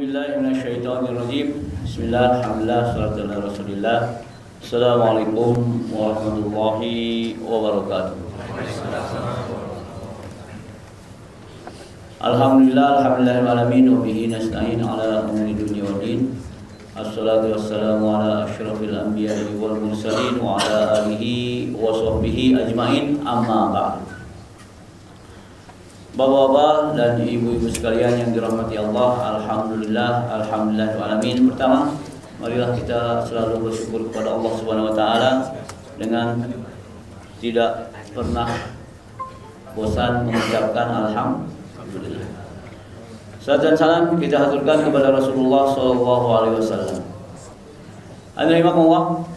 A'udzubillahi minasyaitonirrajim. Bismillah, alhamdulillah, salatu ala rasulillah. Assalamualaikum warahmatullahi wabarakatuh. Alhamdulillah, alhamdulillahirrahmanirrahim. Wa bihi nasta'in ala umuri dunya waddin. Assalatu wassalamu ala asyrafil anbiya'i wal mursalin wa ala alihi wa sahbihi ajmain, amma ba'd. Bapak-bapak dan ibu-ibu sekalian yang dirahmati Allah, alhamdulillahirabbil. Pertama, marilah kita selalu bersyukur kepada Allah Subhanahu wa taala dengan tidak pernah bosan mengucapkan alhamdulillah. Salat dan salam kita haturkan kepada Rasulullah sallallahu alaihi wasallam. Alhamdulillah.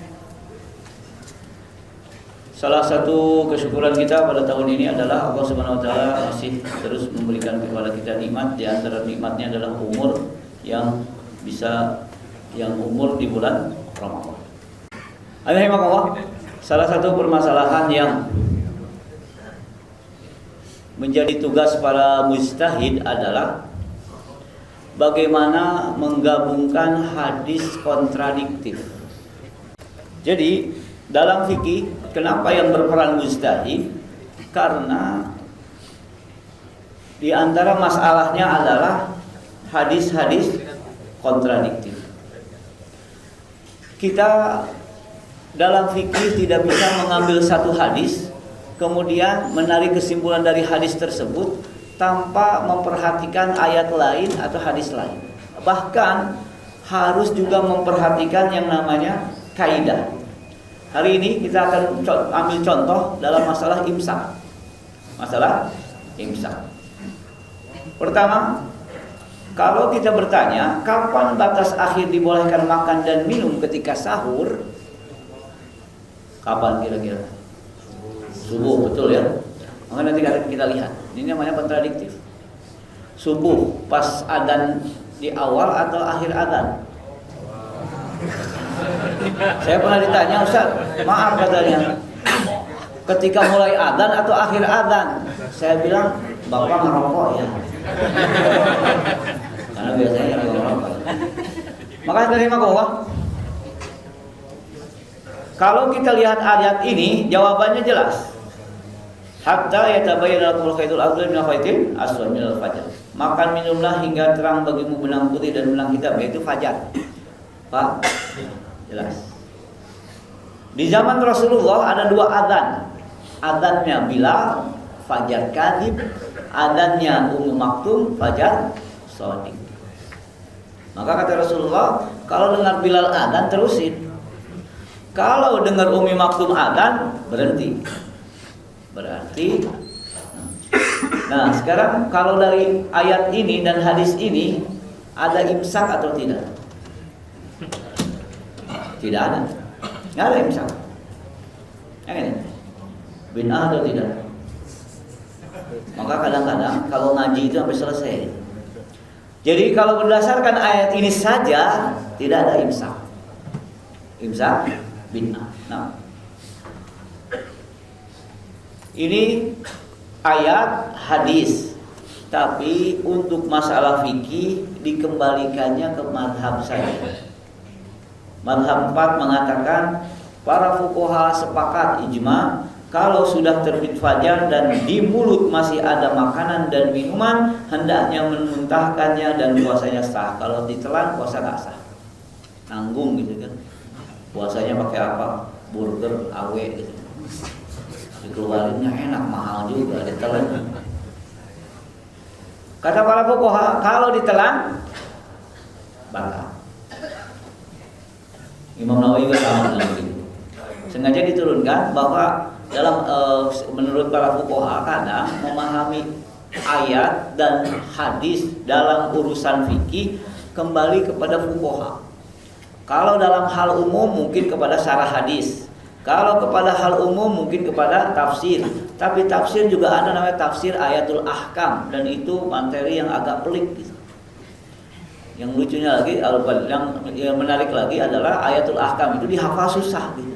Salah satu kesyukuran kita pada tahun ini adalah Allah Subhanahu wa taala masih terus memberikan kepada kita nikmat. Di antara nikmatnya adalah umur yang umur di bulan Ramadan. Alhamdulillah. Salah satu permasalahan yang menjadi tugas para mujtahid adalah bagaimana menggabungkan hadis kontradiktif. Jadi dalam fikih, kenapa yang berperan mujtahid? Karena di antara masalahnya adalah hadis-hadis kontradiktif. Kita dalam fikih tidak bisa mengambil satu hadis kemudian menarik kesimpulan dari hadis tersebut tanpa memperhatikan ayat lain atau hadis lain. Bahkan harus juga memperhatikan yang namanya kaidah. Hari ini kita akan ambil contoh dalam masalah imsak. Masalah imsak. Pertama, kalau kita bertanya kapan batas akhir dibolehkan makan dan minum ketika sahur, kapan kira-kira? Subuh, betul ya? Maka nanti kita lihat. Ini namanya kontradiktif. Subuh pas adzan di awal atau akhir adzan? Saya pernah ditanya, Ustaz, maaf katanya, ketika mulai adzan atau akhir adzan? Saya bilang, Bapak ngerokok ya. Karena biasanya ngerokok. Maka dari Allah, kalau kita lihat ayat ini, jawabannya jelas. Hatta yatabayyana lakumul khaytul abyadu minal khaytil aswad minal fajr. Makan minumlah hingga terang bagimu benang putih dan benang hitam, yaitu fajar. Pak, jelas. Di zaman Rasulullah ada dua adzan. Adzannya Bilal, fajar kadhib. Adzannya Ummu Maktum, fajar shadiq. Maka kata Rasulullah, kalau dengar Bilal adzan terusin. Kalau dengar Ummu Maktum adzan berhenti. Berarti nah, sekarang kalau dari ayat ini dan hadis ini ada imsak atau tidak? Tidak ada. Tidak ada imsak. Yang ini bid'ah atau tidak? Maka kadang-kadang kalau ngaji itu sampai selesai. Jadi kalau berdasarkan ayat ini saja tidak ada imsak. Imsak bid'ah. Nah, ini ayat hadis. Tapi untuk masalah fikih dikembalikannya ke mazhab saja. Mazhab 4 mengatakan para fuqaha sepakat ijma kalau sudah terbit fajar dan di mulut masih ada makanan dan minuman hendaknya memuntahkannya dan puasanya sah. Kalau ditelan puasa nggak sah, nanggung gitu kan. Puasanya pakai apa? Burger, awe gitu. Dikeluarinnya enak, mahal juga ditelan. Kata para fuqaha kalau ditelan batal. Imam Nawawi juga sama dengan begitu. Sengaja diturunkan bahwa dalam menurut para fuqaha kadang memahami ayat dan hadis dalam urusan fikih kembali kepada fuqaha. Kalau dalam hal umum mungkin kepada syarah hadis. Kalau kepada hal umum mungkin kepada tafsir. Tapi tafsir juga ada namanya tafsir ayatul ahkam dan itu materi yang agak pelik gitu. Yang lucunya lagi, yang menarik lagi adalah ayatul ahkam itu dihafal susah gitu.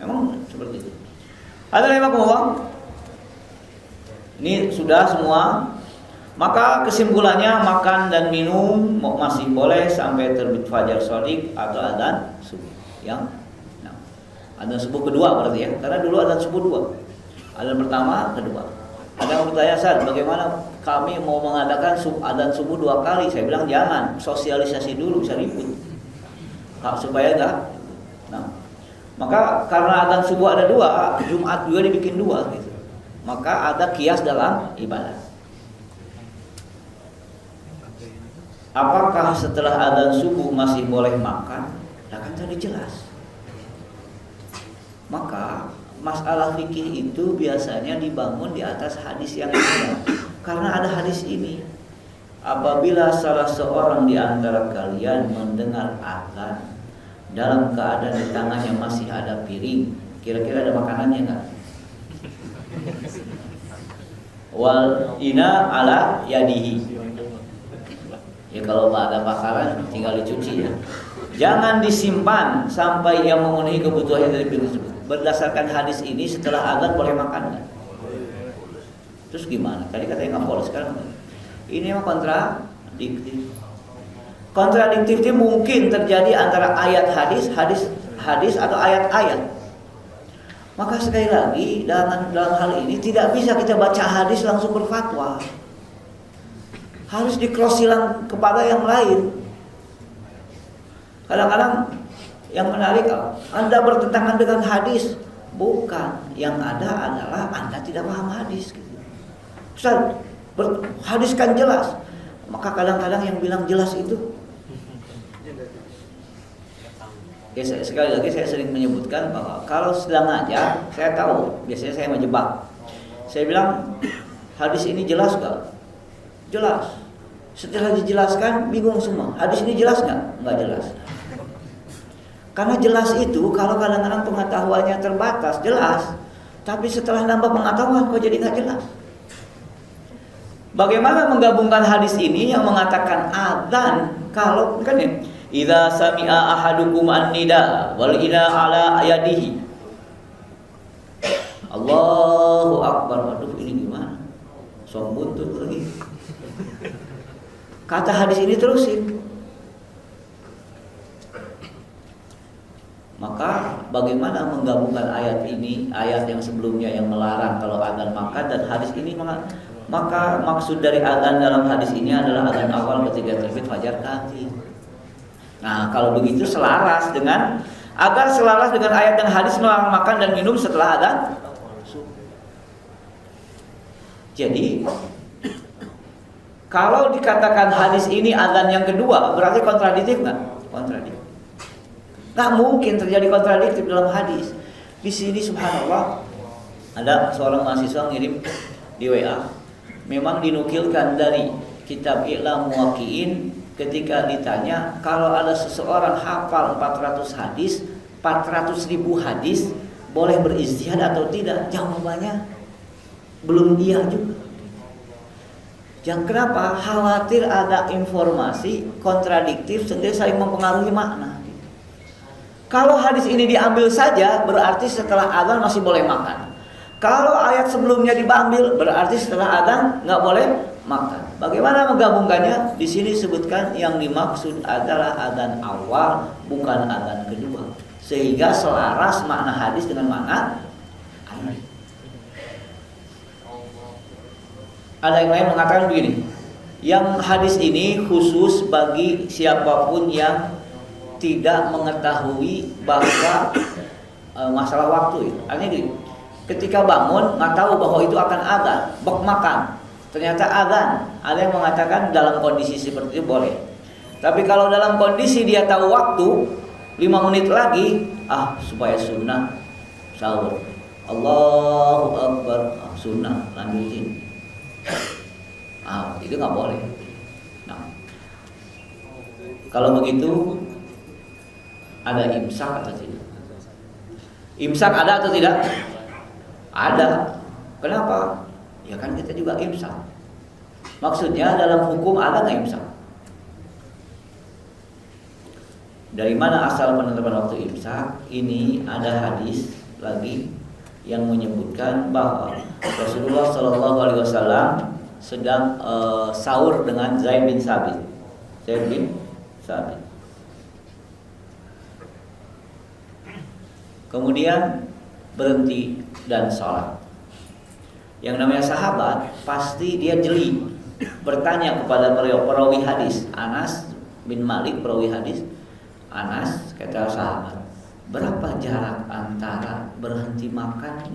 Memang seperti itu. Ada lima ngomong. Ini sudah semua Maka kesimpulannya makan dan minum masih boleh sampai terbit fajar shadiq atau adzan subuh. Nah, adzan subuh kedua berarti ya, karena dulu adzan subuh dua. Adzan pertama, kedua. Ada yang bertanya, Ustaz, bagaimana kami mau mengadakan adzan subuh 2 kali? Saya bilang jangan, sosialisasi dulu bisa ribut. Supaya enggak. Nah, maka karena adzan subuh ada 2, Jumat juga dibikin 2 gitu. Maka ada kias dalam ibadah. Apakah setelah adzan subuh masih boleh makan? Nah, kan tadi jelas. Maka masalah fikih itu biasanya dibangun di atas hadis yang ada. Karena ada hadis ini. Apabila salah seorang di antara kalian mendengar adzan dalam keadaan di tangannya masih ada piring, kira-kira ada makanannya enggak? Wal ina ala yadihi. Ya kalau ada bakaran tinggal dicuci ya. Jangan disimpan sampai yang memenuhi kebutuhan dari piring tersebut. Berdasarkan hadis ini setelah adzan boleh makan enggak? Terus gimana? Tadi katanya nggak boleh, sekarang ini memang kontradiktif. Kontradiktif itu mungkin terjadi antara ayat hadis atau ayat-ayat. Maka sekali lagi dalam hal ini tidak bisa kita baca hadis langsung berfatwa. Harus di-cross silang kepada yang lain. Kadang-kadang yang menarik, Anda bertentangan dengan hadis. Bukan, yang ada adalah Anda tidak paham hadis gitu. Ustaz, hadis kan jelas. Maka kadang-kadang yang bilang jelas itu ya, sekali lagi saya sering menyebutkan bahwa kalau sedang ngajar, saya tahu, biasanya saya menjebak. Saya bilang, hadis ini jelas gak? Jelas. Setelah dijelaskan, bingung semua. Hadis ini jelas gak? Nggak jelas. Karena jelas itu, kalau kadang-kadang pengetahuannya terbatas, jelas. Tapi setelah nambah pengetahuan, kok jadi nggak jelas? Bagaimana menggabungkan hadis ini yang mengatakan adzan, kalau kan ya, idza sami'a ahadukum an-nida wal ina ala yadihi. Allahu akbar. Aduh, ini gimana? Som buntut lagi. Kata hadis ini terusin. Maka bagaimana menggabungkan ayat ini, ayat yang sebelumnya yang melarang kalau adzan makan, dan hadis ini maka maksud dari adzan dalam hadis ini adalah adzan awal ketika terbit fajar nanti. Nah, kalau begitu selaras dengan ayat dan hadis melarang makan dan minum setelah adzan. Jadi kalau dikatakan hadis ini adzan yang kedua, berarti kontradiktif nggak? Kontradiktif. Nggak mungkin terjadi kontradiktif dalam hadis. Di sini subhanallah ada seorang mahasiswa ngirim di WA. Memang dinukilkan dari kitab I'lam Muwaqqi'in ketika ditanya kalau ada seseorang hafal 400 hadis, 400.000 hadis, boleh berijtihad atau tidak? Jawabannya belum iya juga. Yang kenapa? Khawatir ada informasi kontradiktif sehingga saling mempengaruhi makna. Kalau hadis ini diambil saja, berarti setelah adzan masih boleh makan. Kalau ayat sebelumnya diambil, berarti setelah adzan nggak boleh makan. Bagaimana menggabungkannya? Di sini sebutkan yang dimaksud adalah adzan awal, bukan adzan kedua. Sehingga selaras makna hadis dengan makna ayat. Ada yang lain mengatakan begini, yang hadis ini khusus bagi siapapun yang tidak mengetahui bahwa masalah waktu. Artinya gini, ketika bangun nggak tahu bahwa itu akan adzan, bak makan, ternyata adzan. Ada yang mengatakan dalam kondisi seperti itu boleh. Tapi kalau dalam kondisi dia tahu waktu 5 menit lagi, supaya sunnah sahur, Allahu Akbar, sunnah lanjutin. Itu nggak boleh. Nah, kalau begitu ada imsak atau tidak? Imsak ada atau tidak? Ada. Kenapa? Ya kan kita juga imsak. Maksudnya dalam hukum ada nggak imsak? Dari mana asal penetapan waktu imsak? Ini ada hadis lagi yang menyebutkan bahwa Rasulullah SAW sedang sahur dengan Zaid bin Sabit. Zaid bin Sabit. Kemudian berhenti dan sholat. Yang namanya sahabat pasti dia jeli bertanya kepada perawi hadis. Anas bin Malik perawi hadis. Anas kata sahabat, berapa jarak antara berhenti makan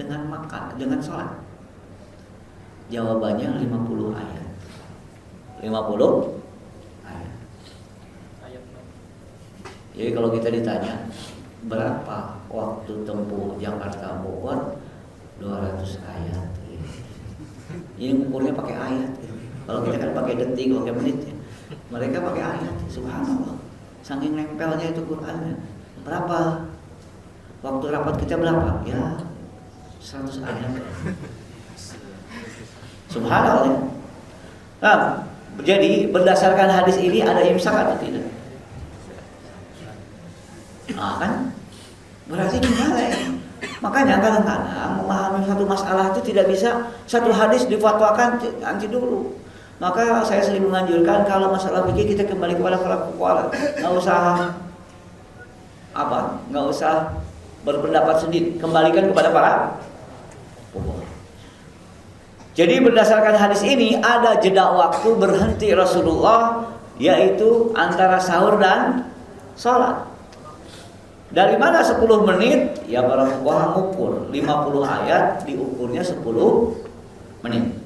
dengan sholat? Jawabannya 50 ayat. 50 ayat. Jadi kalau kita ditanya berapa waktu tempuh Jakarta Bogor, 200 ayat. Ini ukurnya pakai ayat. Kalau kita kan pakai detik, pakai menit. Mereka pakai ayat. Subhanallah. Saking nempelnya itu Qur'annya. Berapa? Waktu rapat kita berapa? Ya 100 ayat. Subhanallah. Nah, jadi berdasarkan hadis ini ada imsak atau tidak? Nah, kan? Berarti gimana ya? Makanya kadang-kadang memahami satu masalah itu tidak bisa satu hadis difatwakan nanti dulu. Maka saya sering menganjurkan kalau masalah fikih kita kembali kepada para fuqaha. Nggak usah berpendapat sendiri. Kembalikan kepada para fuqaha. Jadi berdasarkan hadis ini ada jeda waktu berhenti Rasulullah, yaitu antara sahur dan sholat. Dari mana 10 menit? Ya para fuqaha mengukur 50 ayat diukurnya 10 menit.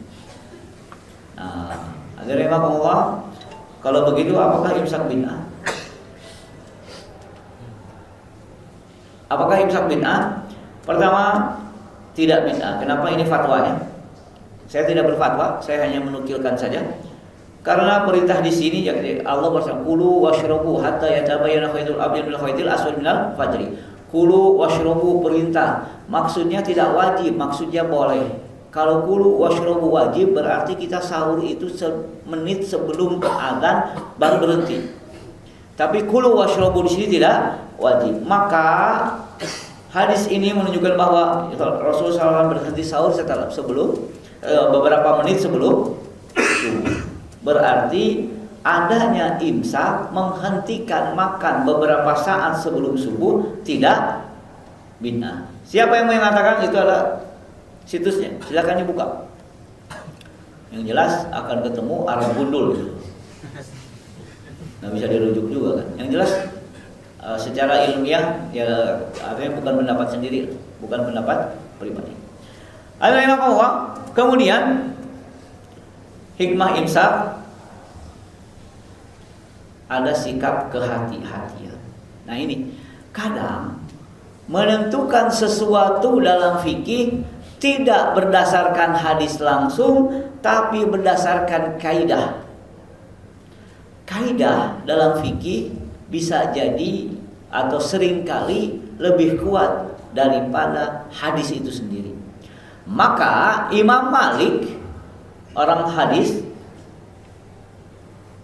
Nah, hadirin rahimakumullah, kalau begitu apakah imsak bid'ah? Apakah imsak bid'ah? Pertama, tidak bid'ah. Kenapa ini fatwanya? Saya tidak berfatwa, saya hanya menukilkan saja. Karena perintah di sini Allah bersabda, "Kulu washrabu hatta yatabayyana khaytul abyad minal khaytil aswad minal fajri." Kulu washrabu perintah, maksudnya tidak wajib, maksudnya boleh. Kalau kulu washrabu wajib berarti kita sahur itu semenit sebelum azan baru berhenti. Tapi kulu washrabu di sini tidak wajib. Maka hadis ini menunjukkan bahwa Rasulullah SAW berhenti sahur sebelum beberapa menit sebelum subuh. Berarti adanya imsak menghentikan makan beberapa saat sebelum subuh tidak bid'ah. Siapa yang mengatakan itu adalah situsnya? Silakan dibuka. Yang jelas akan ketemu arah gundul gitu. Nggak bisa dirujuk juga kan. Yang jelas secara ilmiah ya artinya bukan pendapat sendiri, bukan pendapat pribadi. Kemudian hikmah imsak ada sikap kehati-hatian. Nah ini kadang menentukan sesuatu dalam fikih tidak berdasarkan hadis langsung, tapi berdasarkan kaidah. Kaidah dalam fikih bisa jadi atau seringkali lebih kuat daripada hadis itu sendiri. Maka Imam Malik, orang hadis,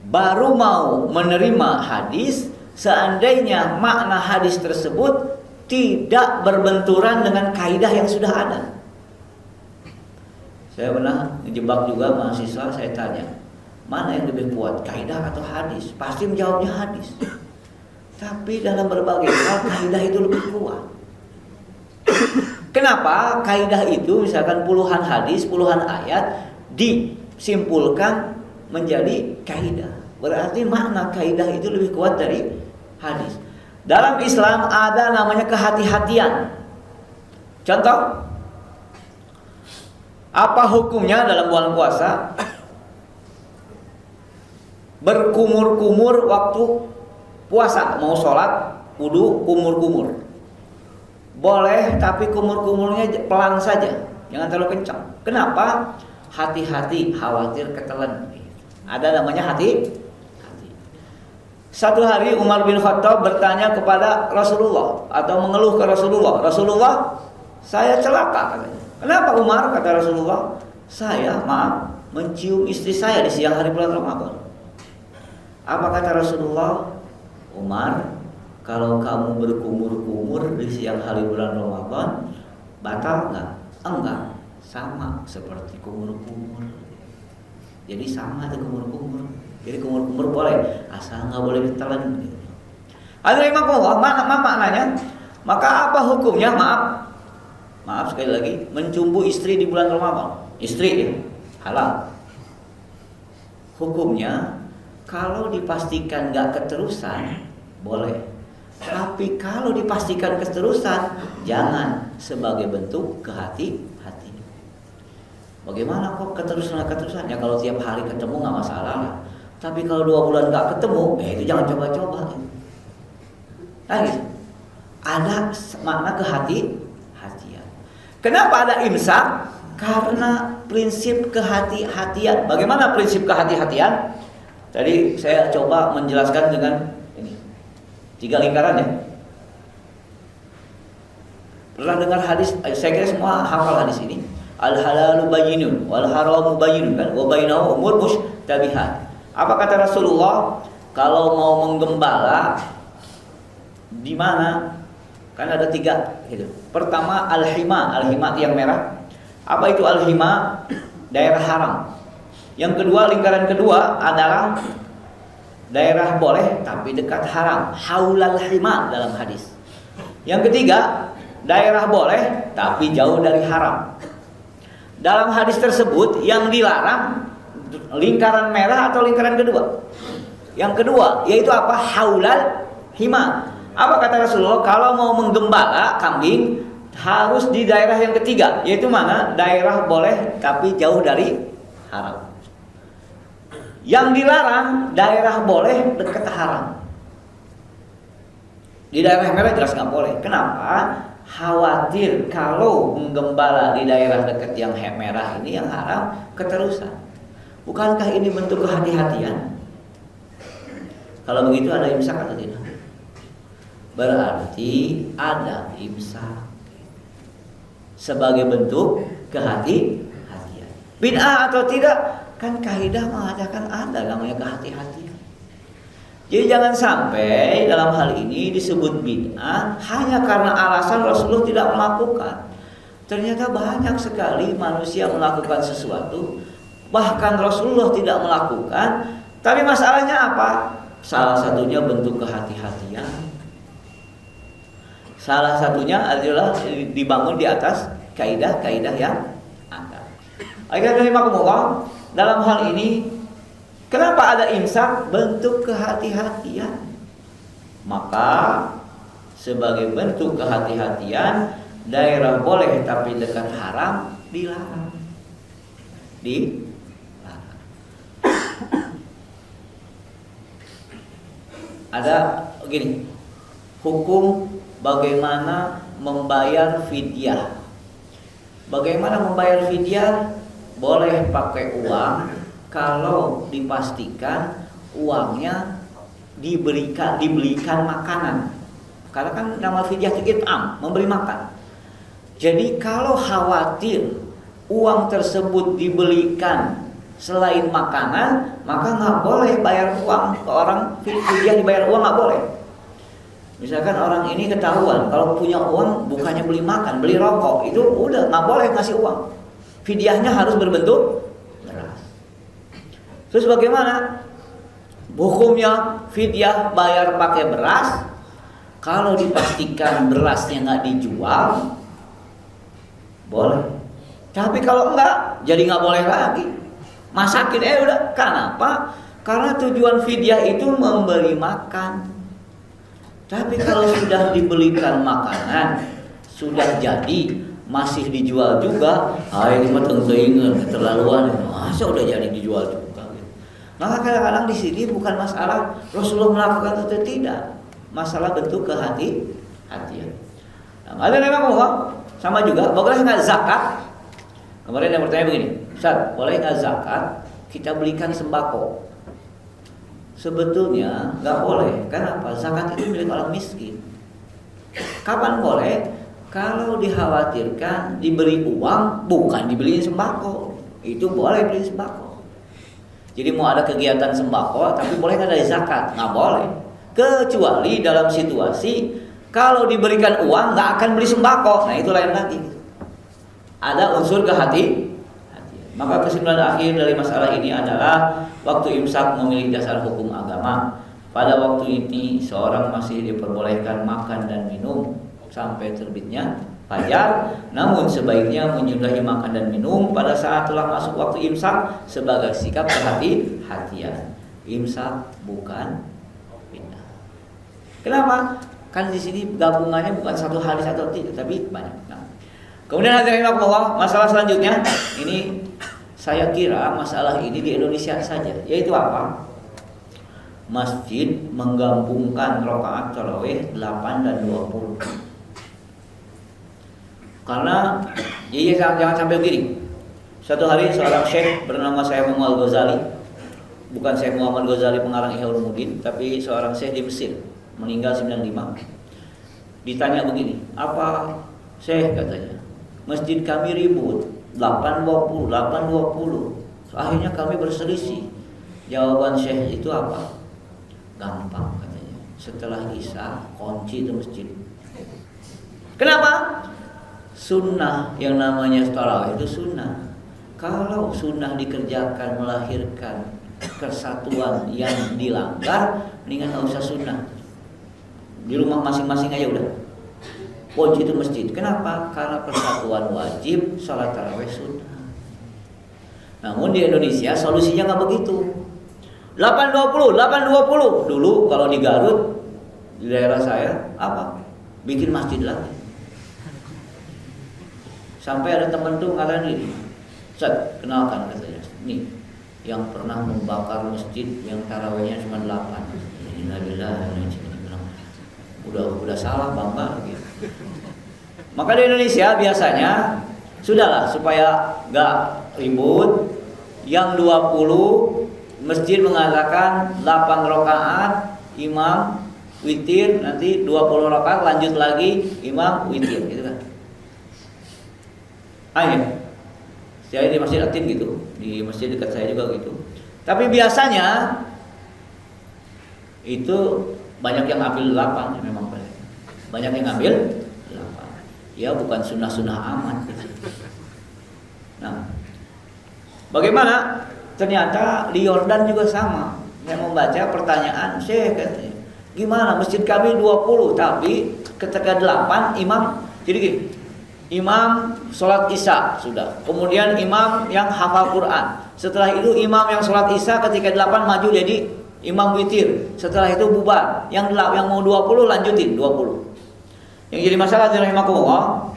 baru mau menerima hadis seandainya makna hadis tersebut tidak berbenturan dengan kaidah yang sudah ada. Saya pernah dijebak juga mahasiswa, saya tanya, mana yang lebih kuat, kaidah atau hadis? Pasti menjawabnya hadis. Tapi dalam berbagai hal kaidah itu lebih kuat. Kenapa? Kaidah itu misalkan puluhan hadis, puluhan ayat disimpulkan menjadi kaidah. Berarti makna kaidah itu lebih kuat dari hadis. Dalam Islam ada namanya kehati-hatian. Contoh, apa hukumnya dalam bulan puasa? Berkumur-kumur waktu puasa, mau sholat, wudu, kumur-kumur. Boleh, tapi kumur-kumurnya pelan saja, jangan terlalu kencang. Kenapa? Hati-hati, khawatir ketelan. Ada namanya hati. Satu hari Umar bin Khattab bertanya kepada Rasulullah atau mengeluh ke Rasulullah. Rasulullah, saya celaka katanya. Kenapa Umar? Kata Rasulullah, saya mencium istri saya di siang hari bulan Ramadan. Apa kata Rasulullah? Umar, kalau kamu berkumur-kumur di siang hari bulan Ramadan, batal enggak? Enggak, sama seperti kumur-kumur. Jadi sama itu kumur-kumur. Jadi kumur-kumur boleh, asal nggak boleh ditelan. Gitu. Ada maknanya. Maka apa hukumnya? Maaf sekali lagi, mencumbu istri di bulan Ramadan. Istri ya, halal. Hukumnya kalau dipastikan nggak keterusan, boleh. Tapi kalau dipastikan keterusan, jangan sebagai bentuk kehati-hatian. Bagaimana kok keterusan? Ya kalau tiap hari ketemu nggak masalah lah. Tapi kalau 2 bulan nggak ketemu, itu jangan coba-coba. Nah gitu. Ada makna kehati-hatian. Kenapa ada imsak? Karena prinsip kehati-hatian. Bagaimana prinsip kehati-hatian? Tadi saya coba menjelaskan dengan ini 3 lingkaran ya. Pernah dengar hadis? Saya kira semua hafal hadis ini. Al-halalu bayyinun wal haramu bayyinun kan, wa bainahum umur mushtabihat. Apa kata Rasulullah? Kalau mau menggembala di mana? Kan ada 3 gitu. Pertama al-hima yang merah. Apa itu al-hima? Daerah haram. Yang kedua, lingkaran kedua adalah daerah boleh tapi dekat haram. Haulal hima dalam hadis. Yang ketiga, daerah boleh tapi jauh dari haram. Dalam hadis tersebut yang dilarang lingkaran merah atau lingkaran kedua? Yang kedua, yaitu apa? Haulal hima. Apa kata Rasulullah? Kalau mau menggembala kambing harus di daerah yang ketiga, yaitu mana? Daerah boleh tapi jauh dari haram. Yang dilarang daerah boleh dekat haram. Di daerah merah jelas nggak boleh. Kenapa? Khawatir kalau menggembala di daerah dekat yang merah ini yang haram keterusan. Bukankah ini bentuk kehati-hatian? Kalau begitu ada imsak atau tidak? Berarti ada imsak sebagai bentuk kehati-hatian. Bid'ah atau tidak? Kan kaidah mengatakan ada namanya kehati-hatian. Jadi jangan sampai dalam hal ini disebut bid'ah hanya karena alasan Rasulullah tidak melakukan. Ternyata banyak sekali manusia melakukan sesuatu, bahkan Rasulullah tidak melakukan. Tapi masalahnya apa? Salah satunya bentuk kehati-hatian. Salah satunya adalah dibangun di atas kaidah-kaidah yang ada. Akhirnya dalam hal ini kenapa ada imsak? Bentuk kehati-hatian. Maka sebagai bentuk kehati-hatian, daerah boleh tapi dekat haram dilarang. Ada gini, hukum bagaimana membayar fidyah. Bagaimana membayar fidyah? Boleh pakai uang kalau dipastikan uangnya dibelikan makanan. Karena kan nama fidyah itu it'am, memberi makan. Jadi kalau khawatir uang tersebut dibelikan selain makanan, maka nggak boleh bayar uang ke orang. Fidyah dibayar uang nggak boleh. Misalkan orang ini ketahuan kalau punya uang bukannya beli makan, beli rokok, itu udah nggak boleh ngasih uang. Fidyahnya harus berbentuk beras. Terus bagaimana hukumnya fidyah bayar pakai beras? Kalau dipastikan berasnya nggak dijual, boleh. Tapi kalau enggak, jadi nggak boleh lagi. Masakin udah. Kenapa? Karena tujuan fidyah itu memberi makan. Tapi kalau sudah dibelikan makanan, sudah jadi, masih dijual juga, ini mah tentuin keterlaluan. Masa udah jadi dijual juga. Maka kadang-kadang di sini bukan masalah Rasulullah melakukan atau tidak, masalah bentuk kehati-hatian. Ada memang uang sama juga. Boleh nggak zakat? Kemarin yang bertanya begini, Ustaz, boleh nggak zakat kita belikan sembako? Sebetulnya nggak boleh. Kenapa? Zakat itu milik orang miskin. Kapan boleh? Kalau dikhawatirkan diberi uang, bukan dibeliin sembako. Itu boleh beli sembako. Jadi mau ada kegiatan sembako, tapi boleh nggak dari zakat? Nggak boleh. Kecuali dalam situasi kalau diberikan uang nggak akan beli sembako. Nah itu lain lagi. Ada unsur kehati-hatian. Maka kesimpulan akhir dari masalah ini adalah waktu imsak memilih dasar hukum agama. Pada waktu ini seorang masih diperbolehkan makan dan minum sampai terbitnya fajar, namun sebaiknya menyudahi makan dan minum pada saat telah masuk waktu imsak sebagai sikap kehati-hatian. Imsak bukan bid'ah. Kenapa? Kan di sini gabungannya bukan satu hadis atau tidak, tapi banyak. Nah, kemudian hadirin rahimakumullah, masalah selanjutnya ini saya kira masalah ini di Indonesia saja, yaitu apa? Masjid menggabungkan rakaat tarawih 8 dan 20. Karena jangan sampai begini. Suatu hari seorang syekh bernama Syekh Muhammad Ghazali, bukan Syekh Muhammad Ghazali pengarang Ihya Ulumuddin, tapi seorang syekh di Mesir, meninggal 95. Ditanya begini, "Apa Syekh?" katanya. "Masjid kami ribut, 820, 820. Akhirnya kami berselisih." Jawaban Syekh itu apa? Gampang katanya. Setelah Isya kunci itu masjid. Kenapa? Sunnah yang namanya tarawih itu sunnah. Kalau sunnah dikerjakan melahirkan kesatuan yang dilanggar, mendingan nggak usah sunnah. Di rumah masing-masing aja udah. Kunci itu masjid. Kenapa? Karena persatuan wajib, salat tarawih sunnah. Namun di Indonesia solusinya nggak begitu. 820, 820. Dulu kalau di Garut, di daerah saya, apa? Bikin masjid lagi. Sampai ada teman tuh ngatakan ini, "Ustaz, kenalkan," katanya, "nih yang pernah membakar masjid yang tarawihnya cuma 8. Innalillahi wa inna udah salah bangga gitu. Maka di Indonesia biasanya sudahlah supaya gak ribut, yang 20 masjid mengatakan 8 rakaat imam witir, nanti 20 rakaat lanjut lagi imam witir gitu kan. Saya di Masjid Atin gitu, di masjid dekat saya juga gitu. Tapi biasanya itu banyak yang ambil 8 ya, memang banyak yang ambil 8. Ya bukan sunnah-sunnah amat gitu. Nah, bagaimana? Ternyata di Yordan juga sama. Saya membaca pertanyaan, "Syekh, katanya, gimana masjid kami 20 tapi ketika 8 imam jadi gini, imam sholat isya sudah, kemudian imam yang hafal Quran, setelah itu imam yang sholat isya ketika 8 maju jadi imam witir, setelah itu bubar, yang mau 20 lanjutin 20. Yang jadi masalah rahimakumullah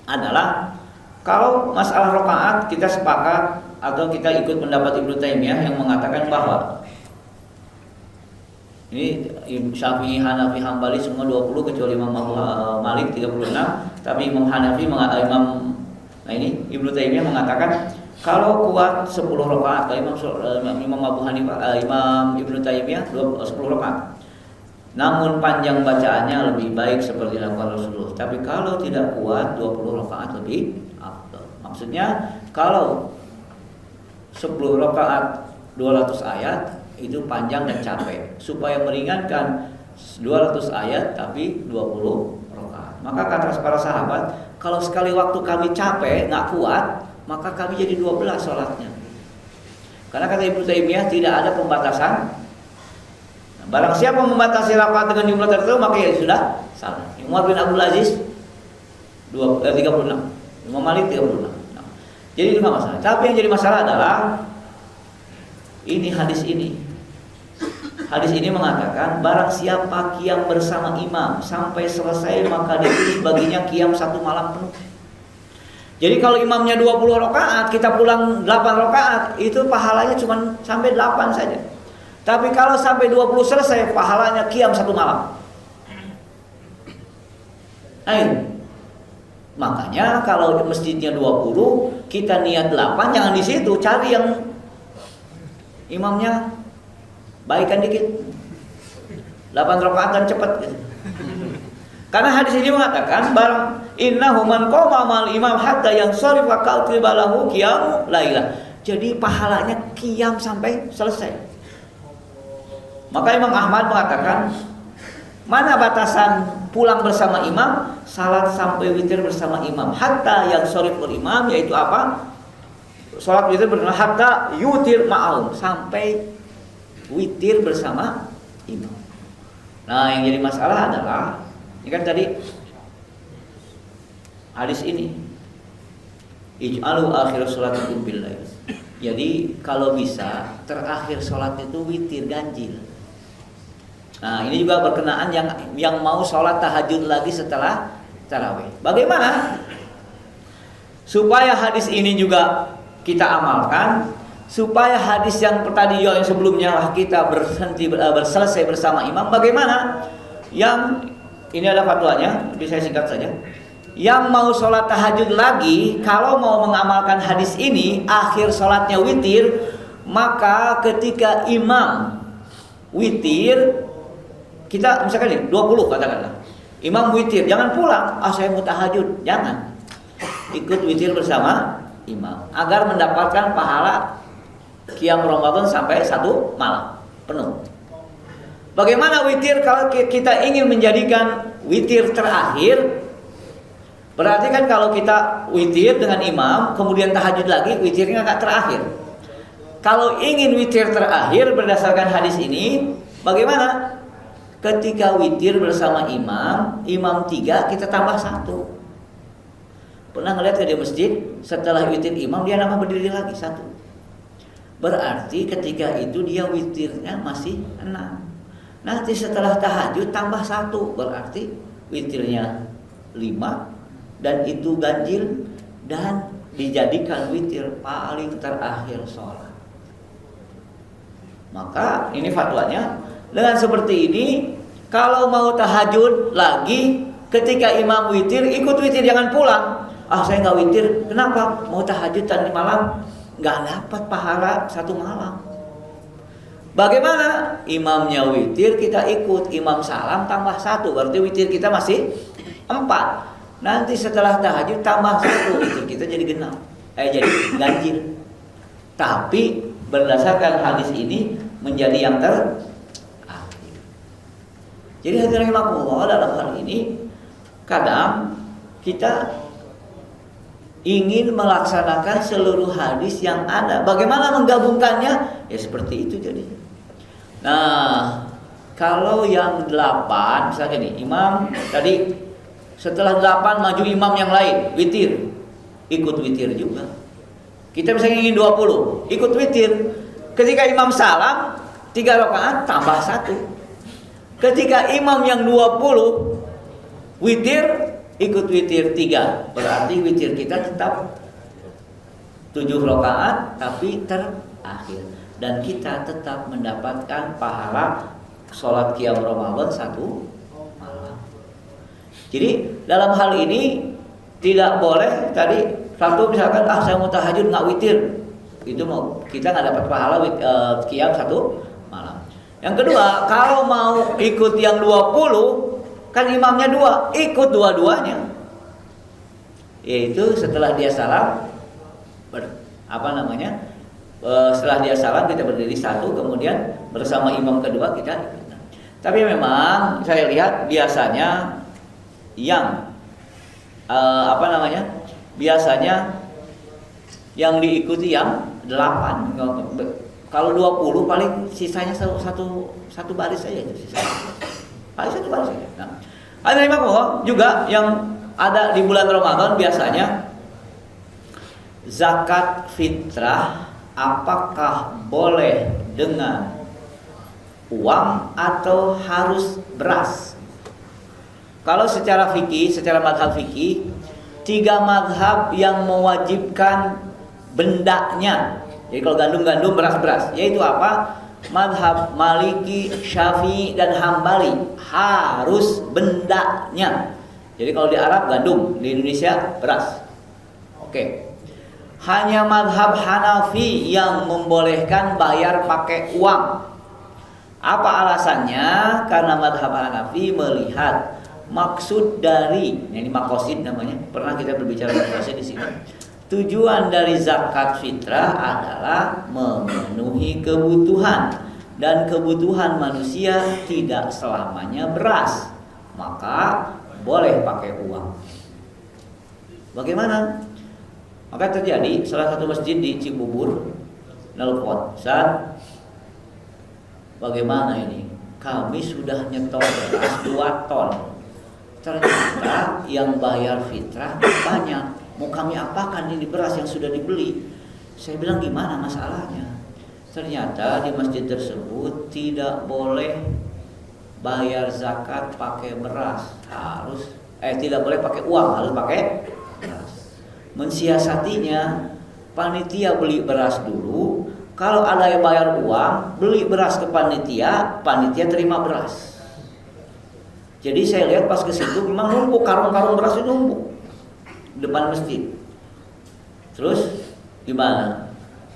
adalah kalau masalah rakaat kita sepakat atau kita ikut pendapat Ibnu Taimiyah yang mengatakan bahwa ini Syafi'i, Hanafi, Hambali semua 20 kecuali Imam Malik 36. Tapi Imam Hanafi Ibnu Taimiyah mengatakan kalau kuat 10 rakaat. Kalau Imam Abu Hanifah, Imam Ibnu Taimiyah 10 rakaat. Namun panjang bacaannya lebih baik seperti dilakukan Rasulullah. Tapi kalau tidak kuat 20 rakaat lebih afdal. Maksudnya kalau 10 rakaat 200 ayat itu panjang dan capek, supaya meringankan 200 ayat tapi 20 rakaat. Maka kata para sahabat, kalau sekali waktu kami capek nggak kuat, maka kami jadi 12 sholatnya. Karena kata Ibnu Taimiyah tidak ada pembatasan. Barang siapa membatasi rakaat dengan jumlah tertentu maka ya sudah salah. Umar bin Abdul Aziz 36, Imam Malik 36. Jadi itu nggak masalah. Tapi yang jadi masalah adalah ini hadis ini. Hadis ini mengatakan barang siapa qiyam bersama imam sampai selesai maka ditulis baginya qiyam 1 malam penuh. Jadi kalau imamnya 20 rakaat, kita pulang 8 rakaat, itu pahalanya cuma sampai 8 saja. Tapi kalau sampai 20 selesai, pahalanya qiyam 1 malam. Makanya kalau masjidnya 20, kita niat 8, jangan di situ, cari yang imamnya baikkan dikit, 8 rakaat dan cepat gitu. Karena hadis ini mengatakan barang innahu man qama mal imam hatta yang sharif wa qatibalahu qiyam lailah. Jadi pahalanya qiyam sampai selesai. Maka Imam Ahmad mengatakan mana batasan pulang bersama imam? Salat sampai witir bersama imam. Hatta yang sharif imam, yaitu apa? sholat witir bersama hatta yutir ma'ahum, sampai witir bersama imam. Nah, yang jadi masalah adalah ini kan tadi hadis ini ij'alu akhir sholatikum bil lail. Jadi kalau bisa terakhir sholat itu witir ganjil. Nah, ini juga berkenaan yang mau sholat tahajud lagi setelah tarawih. Bagaimana supaya hadis ini juga kita amalkan, supaya hadis yang tadi yang sebelumnya kita selesai bersama imam? Bagaimana? Yang ini ada fatwanya, tapi saya singkat saja. Yang mau sholat tahajud lagi, kalau mau mengamalkan hadis ini, akhir sholatnya witir, maka ketika imam witir, kita misalkan nih 20 katakanlah, imam witir, jangan pulang, saya mau tahajud, jangan, ikut witir bersama imam, agar mendapatkan pahala qiyam Ramadan sampai 1 malam penuh. Bagaimana witir kalau kita ingin menjadikan witir terakhir? Berarti kan kalau kita witir dengan imam, kemudian tahajud lagi, witirnya nggak terakhir. Kalau ingin witir terakhir berdasarkan hadis ini, bagaimana? Ketika witir bersama imam, imam 3, kita tambah 1. Pernah ngeliat di masjid, setelah witir imam, dia nambah berdiri lagi 1. Berarti ketika itu dia witirnya masih 6. Nanti setelah tahajud tambah 1, berarti witirnya 5. Dan itu ganjil dan dijadikan witir paling terakhir sholat. Maka ini fatwanya, dengan seperti ini, kalau mau tahajud lagi, ketika imam witir, ikut witir, jangan pulang. Saya nggak witir, kenapa? Mau tahajud tadi malam, nggak dapat pahala 1 malam. Bagaimana? Imamnya witir, kita ikut, imam salam tambah 1, berarti witir kita masih 4. Nanti setelah tahajud tambah 1, itu kita jadi genap, jadi ganjil. Tapi berdasarkan hadis ini menjadi yang terakhir. Jadi hadirin rahimakumullah, dalam hal ini kadang kita ingin melaksanakan seluruh hadis yang ada. Bagaimana menggabungkannya? Ya seperti itu jadi. Nah, kalau yang 8, misalnya nih, imam tadi setelah 8 maju imam yang lain, witir, ikut witir juga. Kita misalnya ingin 20, ikut witir. Ketika imam salam 3 rakaat tambah 1. Ketika imam yang 20 witir, ikut witir 3. Berarti witir kita tetap 7 rakaat tapi terakhir. Dan kita tetap mendapatkan pahala sholat qiyam Ramadan 1 malam. Jadi dalam hal ini tidak boleh tadi satu misalkan saya mau tahajud nggak witir, itu mau kita nggak dapat pahala qiyam 1 malam. Yang kedua, kalau mau ikut yang 20, kan imamnya 2, ikut dua-duanya. Yaitu setelah dia salam, setelah dia salam kita berdiri 1, kemudian bersama imam kedua kita ikut. Tapi memang saya lihat biasanya yang biasanya yang diikuti yang 8. Kalau 20 paling sisanya satu baris saja itu sisanya. Paling 1 baris saja. Nah, ada juga yang ada di bulan Ramadan biasanya zakat fitrah, apakah boleh dengan uang atau harus beras? Kalau secara fikih, secara madhab fikih, 3 madhab yang mewajibkan bendanya. Jadi kalau gandum, beras, yaitu apa? Madhab Maliki, Syafi'i, dan Hambali harus bendanya. Jadi kalau di Arab gandum, di Indonesia beras. Oke. Hanya madhab Hanafi yang membolehkan bayar pakai uang. Apa alasannya? Karena madhab Hanafi melihat maksud dari, ini makosid namanya, pernah kita berbicara makosid di sini. Tujuan dari zakat fitrah adalah memenuhi kebutuhan, dan kebutuhan manusia tidak selamanya beras, maka boleh pakai uang. Bagaimana? Maka terjadi salah satu masjid di Cibubur nelpon, "Ustaz, bagaimana ini? Kami sudah nyetor beras 2 ton. Ternyata yang bayar fitrah banyak. Mau kami apakan ini beras yang sudah dibeli?" Saya bilang, "Gimana masalahnya?" Ternyata di masjid tersebut tidak boleh bayar zakat pakai beras, tidak boleh pakai uang, harus pakai beras. Mensiasatinya, panitia beli beras dulu. Kalau ada yang bayar uang, beli beras ke panitia, panitia terima beras. Jadi saya lihat pas ke situ memang numpuk, karung-karung beras itu numpuk depan masjid. Terus gimana?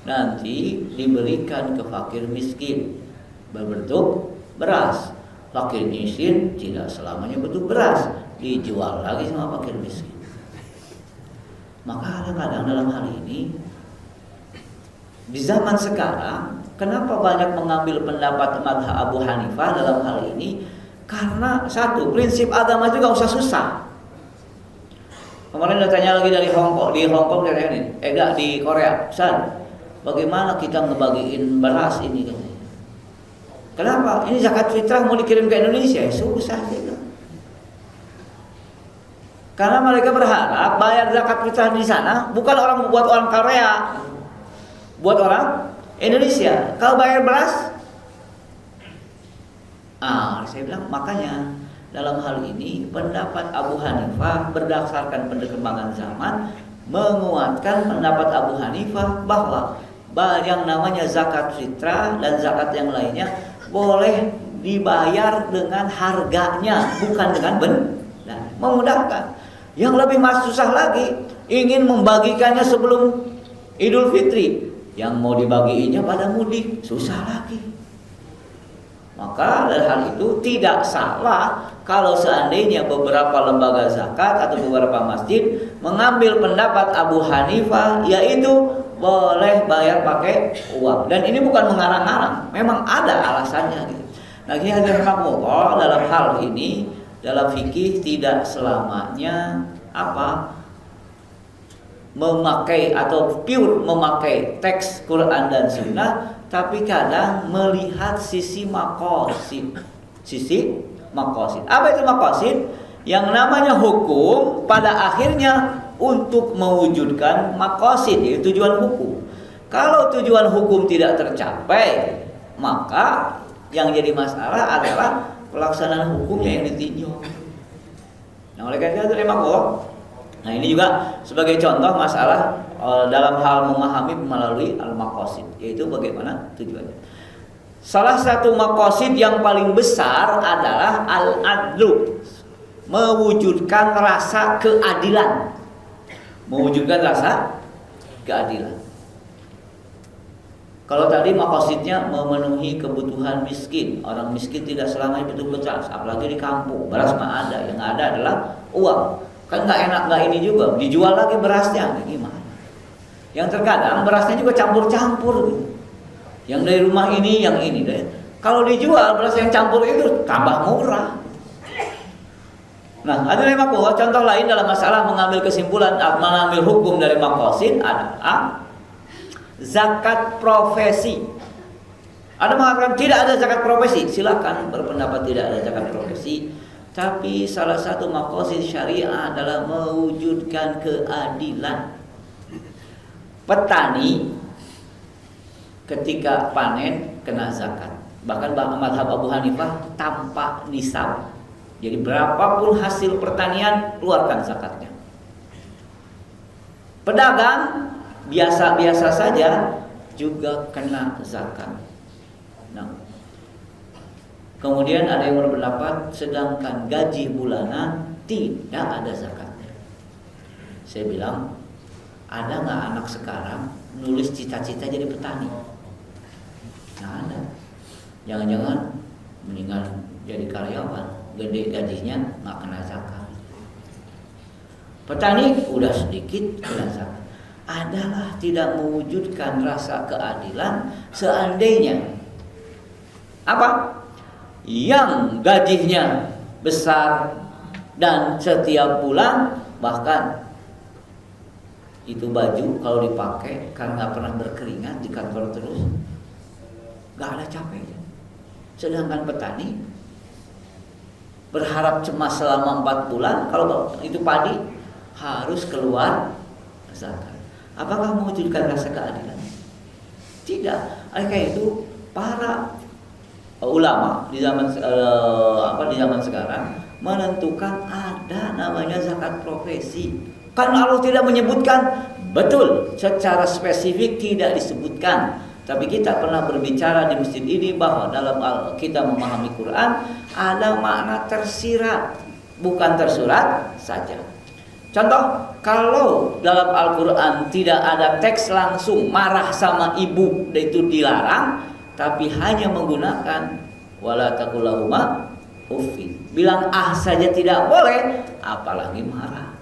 Nanti diberikan ke fakir miskin berbentuk beras. Fakir miskin tidak selamanya bentuk beras, dijual lagi sama fakir miskin. Maka kadang-kadang dalam hal ini di zaman sekarang, kenapa banyak mengambil pendapat mazhab Abu Hanifah dalam hal ini? Karena satu, prinsip agama itu gak usah susah. Kemarin datanya lagi dari Hongkong, di Korea, "San, bagaimana kita ngebagiin beras ini?" "Kenapa? Ini zakat fitrah mau dikirim ke Indonesia." Susah juga. Karena mereka berharap bayar zakat fitrah di sana bukan buat orang Korea, buat orang Indonesia. Kalau bayar beras, saya bilang, makanya dalam hal ini pendapat Abu Hanifah berdasarkan perkembangan zaman menguatkan pendapat Abu Hanifah bahwa yang namanya zakat fitrah dan zakat yang lainnya boleh dibayar dengan harganya, bukan dengan benda. Memudahkan. Yang lebih susah lagi, ingin membagikannya sebelum Idul Fitri, yang mau dibagiinnya pada mudik, susah lagi. Maka dari hal itu tidak salah kalau seandainya beberapa lembaga zakat atau beberapa masjid mengambil pendapat Abu Hanifah, yaitu boleh bayar pakai uang. Dan ini bukan mengarang-arang, memang ada alasannya gitu. Nah, ini hadirin dalam hal ini, dalam fikih tidak selamanya memakai atau pure memakai teks Quran dan Sunnah, tapi kadang melihat sisi maqasid. Apa itu maqasid? Yang namanya hukum pada akhirnya untuk mewujudkan maqasid, yaitu tujuan hukum. Kalau tujuan hukum tidak tercapai, maka yang jadi masalah adalah pelaksanaan hukumnya yang ditinjau. Nah, oleh karena itu nah ini juga sebagai contoh masalah dalam hal memahami melalui al-maqasid, yaitu bagaimana tujuannya. Salah satu maqasid yang paling besar adalah al-adlu, mewujudkan rasa keadilan. Mewujudkan rasa keadilan. Kalau tadi maqasidnya memenuhi kebutuhan miskin, orang miskin tidak selamanya butuh beras, apalagi di kampung. Beras mah ada, yang ada adalah uang. Kan nggak enak, nggak ini juga dijual lagi berasnya, gimana? Yang terkadang berasnya juga campur-campur gitu. Yang dari rumah ini, yang ini deh. Kalau dijual beras yang campur itu tambah murah. Nah, ada contoh lain dalam masalah mengambil kesimpulan, mengambil hukum dari maqasid adalah zakat profesi. Ada mengatakan tidak ada zakat profesi, silakan berpendapat tidak ada zakat profesi. Tapi salah satu maqasid syariah adalah mewujudkan keadilan. Petani ketika panen kena zakat. Bahkan mazhab Abu Hanifah tanpa nisab. Jadi berapapun hasil pertanian keluarkan zakatnya. Pedagang biasa-biasa saja juga kena zakat. Nah, kemudian ada yang berpendapat sedangkan gaji bulanan tidak ada zakatnya. Saya bilang, ada nggak anak sekarang nulis cita-cita jadi petani? Nggak ada. Jangan-jangan meninggal jadi karyawan, gede gajinya nggak kena zakat. Petani udah sedikit kena zakat. Adalah tidak mewujudkan rasa keadilan seandainya yang gajinya besar dan setiap bulan bahkan Itu baju kalau dipakai karena nggak pernah berkeringat di kantor terus, nggak ada capeknya. Sedangkan petani berharap cemas selama 4 bulan, kalau itu padi harus keluar zakat. Apakah mewujudkan rasa keadilan? Tidak. Oleh karena itu para ulama di zaman sekarang menentukan ada namanya zakat profesi. Kan Allah tidak menyebutkan, betul, secara spesifik tidak disebutkan. Tapi kita pernah berbicara di masjid ini bahwa dalam kita memahami Quran ada makna tersirat, bukan tersurat saja. Contoh, kalau dalam Al-Quran tidak ada teks langsung marah sama ibu, itu dilarang, tapi hanya menggunakan wala taqul lahuma uffin. Bilang saja tidak boleh, apalagi marah.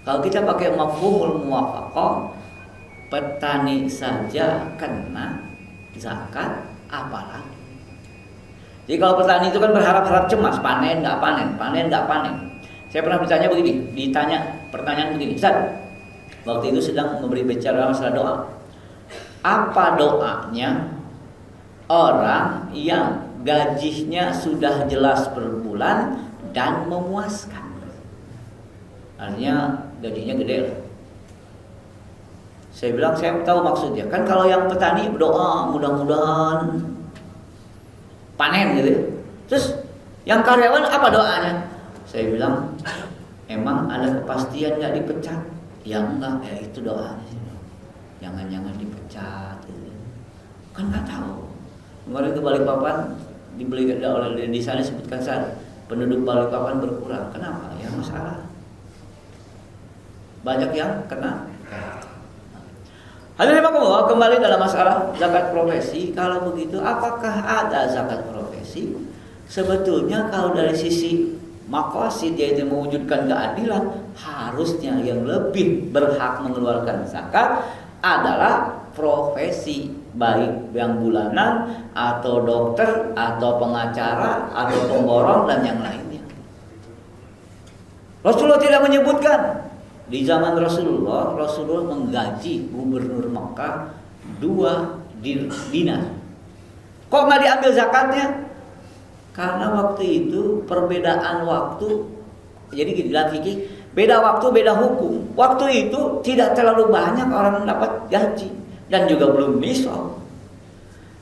Kalau kita pakai mafhumul muwafaqah, petani saja kena zakat, apalagi. Jadi kalau petani itu kan berharap-harap cemas, panen nggak panen, panen nggak panen. Saya pernah ditanya pertanyaan begini, Ustaz, waktu itu sedang bicara masalah doa. Apa doanya orang yang gajinya sudah jelas per bulan dan memuaskan? Artinya gajinya gede lah. Saya bilang saya tahu maksudnya. Kan kalau yang petani berdoa mudah-mudahan panen gitu. Terus yang karyawan apa doanya? Saya bilang emang ada kepastian nggak dipecat? Ya enggak, ya itu doanya. Jangan-jangan dipecat gitu. Kan nggak tahu. Kemarin ke Balikpapan dibeli oleh di sana disebutkan saja penduduk Balikpapan berkurang. Kenapa? Ya masalah. Banyak yang kena. Hadirin rahimakumullah, kembali dalam masalah zakat profesi. Kalau begitu, apakah ada zakat profesi? Sebetulnya kalau dari sisi maqasid, yaitu mewujudkan keadilan, harusnya yang lebih berhak mengeluarkan zakat adalah profesi, baik yang bulanan atau dokter atau pengacara atau pemborong dan yang lainnya. Rasulullah tidak menyebutkan. Di zaman Rasulullah menggaji gubernur Makkah 2 dinar. Kok nggak diambil zakatnya? Karena waktu itu perbedaan waktu. Jadi dalam fikih beda waktu, beda hukum. Waktu itu tidak terlalu banyak orang mendapat gaji dan juga belum nisab.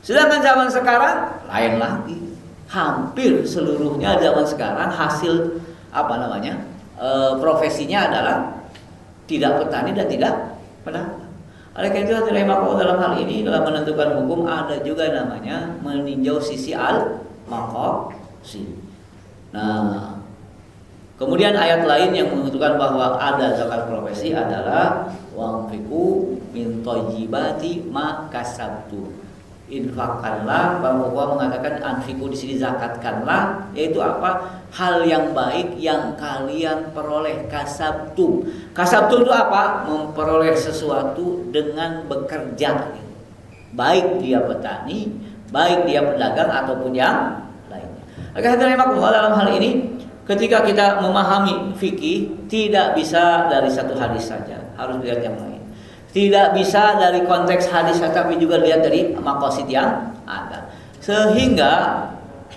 Sedangkan zaman sekarang lain lagi. Hampir seluruhnya zaman sekarang hasil profesinya adalah tidak petani dan tidak pedagang. Oleh karena itu hadirin rahimakumullah, dalam hal ini dalam menentukan hukum ada juga namanya meninjau sisi al-maqasid. Nah, kemudian ayat lain yang menentukan bahwa ada zakat profesi adalah wa'anfiqu min thayyibati ma kasabtu. Infakkanlah, bahwa mengatakan anfiku di sini zakatkanlah, yaitu apa? Hal yang baik yang kalian peroleh. Kasabtum. Kasabtum itu apa? Memperoleh sesuatu dengan bekerja. Baik dia petani, baik dia pedagang ataupun yang lainnya. Dalam hal ini, ketika kita memahami fikih, tidak bisa dari satu hadis saja, harus lihat yang lain. Tidak bisa dari konteks hadis, tapi juga lihat dari maqasid yang ada. Sehingga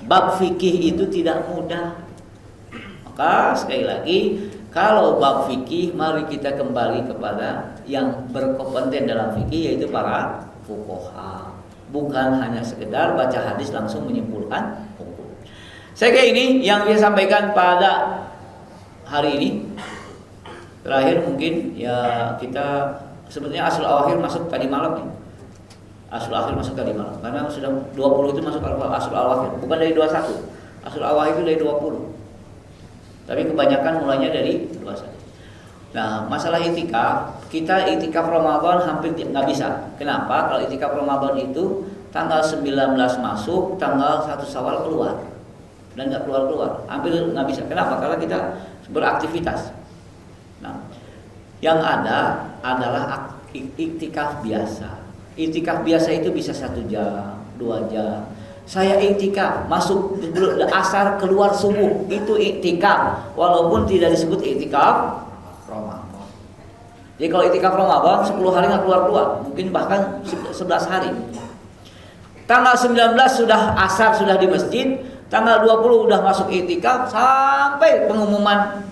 bab fikih itu tidak mudah. Maka sekali lagi, kalau bab fikih, mari kita kembali kepada yang berkompeten dalam fikih, yaitu para fuqaha. Bukan hanya sekedar baca hadis langsung menyimpulkan hukum. Saya kira ini yang saya sampaikan pada hari ini. Terakhir mungkin ya kita sebetulnya asul awakhir masuk tadi malam ya. Asul awakhir masuk tadi malam. Karena sudah 20 itu masuk asul awakhir, bukan dari 21. Asul awakhir itu dari 20. Tapi kebanyakan mulainya dari 21. Nah, masalah itikaf, kita itikaf Ramadan hampir nggak bisa. Kenapa? Kalau itikaf Ramadan itu tanggal 19 masuk, tanggal 1 Syawal keluar. Dan nggak keluar-keluar. Hampir nggak bisa. Kenapa? Karena kita beraktivitas. Nah, yang ada adalah iktikaf biasa. Iktikaf biasa itu bisa 1 jam, 2 jam. Saya iktikaf masuk asar keluar subuh, itu iktikaf walaupun tidak disebut iktikaf Ramadan. Jadi kalau itikaf Ramadan 10 hari nggak keluar-keluar, mungkin bahkan 11 hari. Tanggal 19 sudah asar sudah di masjid, tanggal 20 udah masuk itikaf sampai pengumuman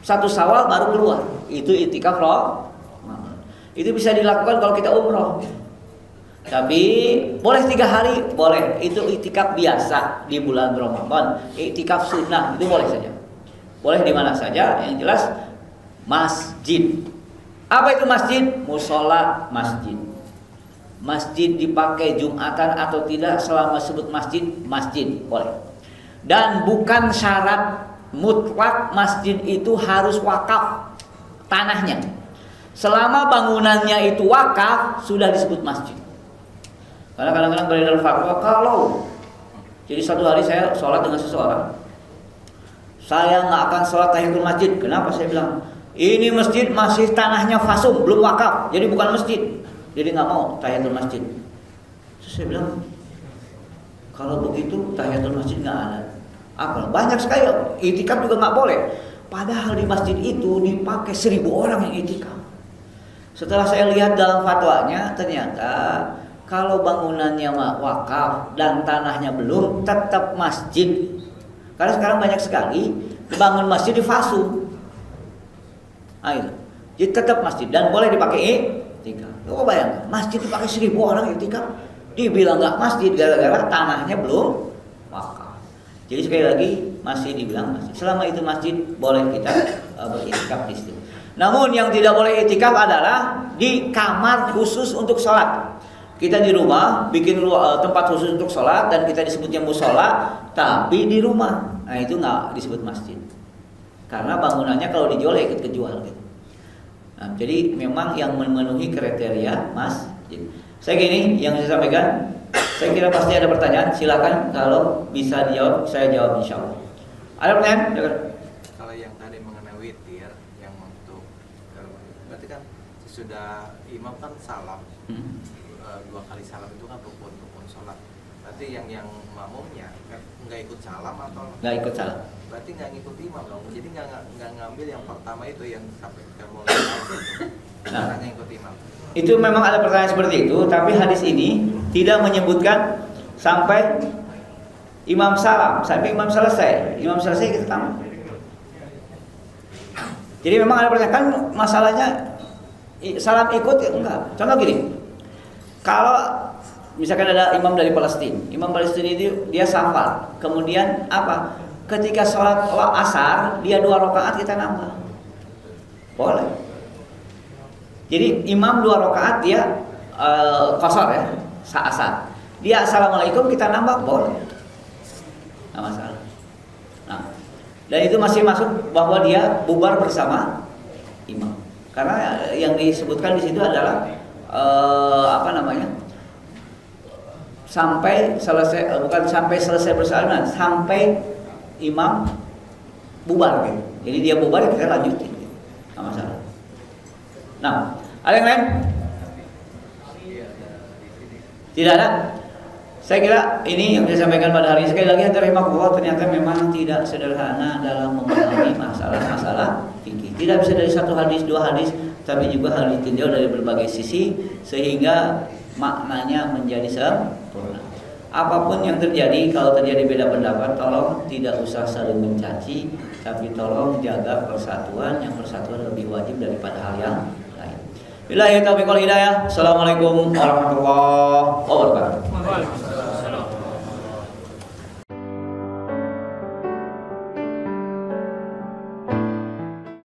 1 Syawal baru keluar. Itu itikaf Ramadan. Itu bisa dilakukan kalau kita umroh. Tapi boleh 3 hari, boleh. Itu itikaf biasa di bulan Ramadan. Itikaf sunnah itu boleh saja. Boleh di mana saja, yang jelas masjid. Apa itu masjid? Musola masjid. Masjid dipakai Jumatan atau tidak, selama sebut masjid, masjid boleh. Dan bukan syarat mutlak masjid itu harus wakaf tanahnya. Selama bangunannya itu wakaf, sudah disebut masjid. Karena kadang-kadang beredar fatwa kalau jadi satu hari saya sholat dengan seseorang, saya nggak akan sholat tahiyatul masjid. Kenapa? Saya bilang ini masjid masih tanahnya fasum, belum wakaf, jadi bukan masjid. Jadi nggak mau tahiyatul masjid. Terus saya bilang kalau begitu tahiyatul masjid nggak ada. Apa? Banyak sekali itikaf juga nggak boleh. Padahal di masjid itu dipakai 1000 orang yang itikaf. Setelah saya lihat dalam fatwanya, ternyata kalau bangunannya wakaf dan tanahnya belum, tetap masjid. Karena sekarang banyak sekali bangun masjid di fasum. Itu. Jadi tetap masjid dan boleh dipakai itikaf. Lo bayangkan, masjid dipakai 1000 orang itikaf, dibilang nggak masjid gara-gara tanahnya belum wakaf. Jadi sekali lagi masih dibilang masjid. Selama itu masjid boleh kita beritikaf di situ. Namun yang tidak boleh itikaf adalah di kamar khusus untuk sholat. Kita di rumah bikin tempat khusus untuk sholat dan kita disebutnya musola, tapi di rumah. Nah itu nggak disebut masjid. Karena bangunannya kalau dijual ya ikut kejual gitu. Nah, jadi memang yang memenuhi kriteria masjid. Saya gini yang saya sampaikan, saya kira pasti ada pertanyaan. Silakan kalau bisa dijawab, saya jawab insya Allah. Ada pertanyaan? Kalau yang tadi mengenai witir, yang untuk berarti kan sesudah imam kan salam, 2 kali salam itu kan rukun sholat. Berarti yang makmumnya nggak ikut salam atau nggak ikut salam? Berarti nggak ngikut imam dong. Jadi nggak ngambil yang pertama itu yang sampai kita mulai nggak ngikut imam. Itu memang ada pertanyaan seperti itu, tapi hadis ini tidak menyebutkan sampai imam salam, sampai imam selesai. Imam selesai kita tamu. Jadi memang ada pertanyaan, kan masalahnya salam ikut ya enggak. Contoh gini, kalau misalkan ada imam dari Palestina, imam Palestina itu dia safar, kemudian apa? Ketika sholat asar dia 2 rakaat kita nambah, boleh. Jadi imam 2 rakaat dia qasar ya, asar. Dia assalamualaikum kita nambah, boleh, nggak masalah. Nah, dan itu masih masuk bahwa dia bubar bersama imam. Karena yang disebutkan di situ adalah sampai selesai, bukan sampai selesai bersalaman, sampai imam bubar gitu. Jadi dia bubar kita lanjutin gitu. Nggak masalah. Nah, ada yang lain? Tidak ada? Saya kira ini yang saya sampaikan pada hari ini. Sekali lagi rahimahullah, ternyata memang tidak sederhana dalam memahami masalah-masalah fikih. Tidak bisa dari 1 hadis, 2 hadis, tapi juga harus ditinjau dari berbagai sisi sehingga maknanya menjadi sempurna. Apapun yang terjadi, kalau terjadi beda pendapat, tolong tidak usah saling mencaci, tapi tolong jaga persatuan. Yang persatuan lebih wajib daripada hal yang lain. Billahi taufiq wal hidayah. Assalamualaikum warahmatullahi wabarakatuh.